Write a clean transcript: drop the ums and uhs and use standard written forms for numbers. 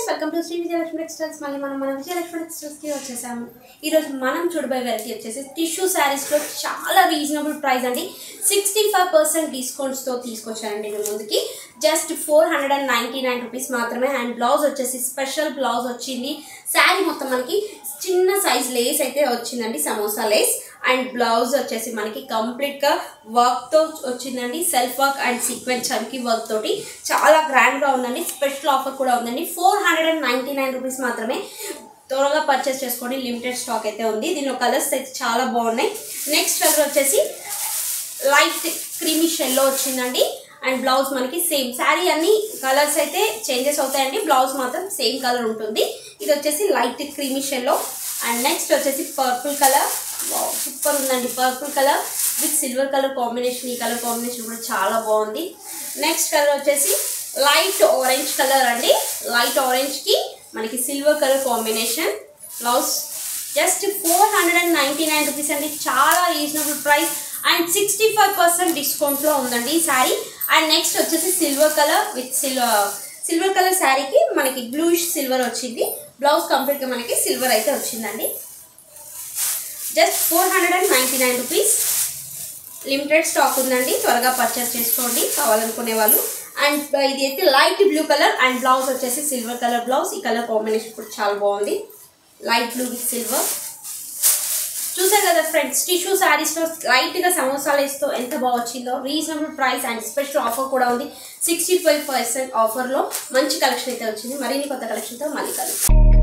Welcome to Shri Vijayalakshmi textiles. మళ్ళీ మన విజయలక్ష్మి టెక్స్టైల్స్కి వచ్చేసాము. ఈరోజు మనం చూడబోయే వెరైటీ వచ్చేసి టిష్యూ శారీస్లో చాలా రీజనబుల్ ప్రైస్ అండి. 65% డిస్కౌంట్స్తో తీసుకొచ్చానండి మీ ముందుకి. జస్ట్ 499 రూపీస్ మాత్రమే. అండ్ బ్లౌజ్ వచ్చేసి స్పెషల్ బ్లౌజ్ వచ్చింది. శారీ మొత్తం మనకి చిన్న సైజ్ లేస్ అయితే వచ్చిందండి, సమోసా లేస్. అండ్ బ్లౌజ్ వచ్చేసి మనకి కంప్లీట్గా వర్క్తో వచ్చిందండి, సెల్ఫ్ వర్క్ అండ్ సీక్వెన్స్ చమ్కీ వర్క్ తోటి చాలా గ్రాండ్గా ఉందండి. స్పెషల్ ఆఫర్ కూడా ఉందండి. 499 రూపీస్ మాత్రమే. త్వరగా పర్చేస్ చేసుకోండి, లిమిటెడ్ స్టాక్ అయితే ఉంది. దీనిలో కలర్స్ అయితే చాలా బాగున్నాయి. నెక్స్ట్ కలర్ వచ్చేసి లైట్ క్రీమీ షెల్లో వచ్చిందండి. అండ్ బ్లౌజ్ మనకి సేమ్. శారీ అన్ని కలర్స్ అయితే చేంజెస్ అవుతాయండి, బ్లౌజ్ మాత్రం సేమ్ కలర్ ఉంటుంది. ఇది వచ్చేసి లైట్ క్రీమీ షెల్లో. అండ్ నెక్స్ట్ వచ్చేసి పర్పుల్ కలర్. సూపర్ ఉందండి, purple colour with silver colour combination. ఈ కలర్ కాంబినేషన్ కూడా చాలా బాగుంది. నెక్స్ట్ కలర్ వచ్చేసి లైట్ ఆరెంజ్ కలర్ అండి. లైట్ ఆరెంజ్కి మనకి silver colour combination. Blouse just 499 rupees అండి, చాలా రీజనబుల్ ప్రైస్. అండ్ 65% డిస్కౌంట్లో ఉందండి ఈ శారీ. అండ్ నెక్స్ట్ వచ్చేసి silver colour with silver colour శారీకి మనకి బ్లూయిష్ సిల్వర్ వచ్చింది. బ్లౌజ్ కంప్లీట్గా మనకి సిల్వర్ అయితే వచ్చిందండి. Just 499 rupees. లిమిటెడ్ స్టాక్ ఉందండి, త్వరగా పర్చేస్ చేసుకోండి కావాలనుకునే వాళ్ళు. అండ్ ఇది అయితే light blue colour and blouse వచ్చేసి సిల్వర్ కలర్ బ్లౌజ్. ఈ కలర్ కాంబినేషన్ కూడా చాలా బాగుంది, లైట్ బ్లూ విత్ సిల్వర్. చూసారు కదా ఫ్రెండ్స్, టిష్యూ శారీస్లో లైట్గా సమోసా లేస్తో ఎంత బాగా వచ్చిందో. Reasonable price and special offer కూడా ఉంది. 65% ఆఫర్లో మంచి కలెక్షన్ అయితే వచ్చింది. మరిన్ని కొత్త కలెక్షన్తో మళ్ళీ కలుగుతాం.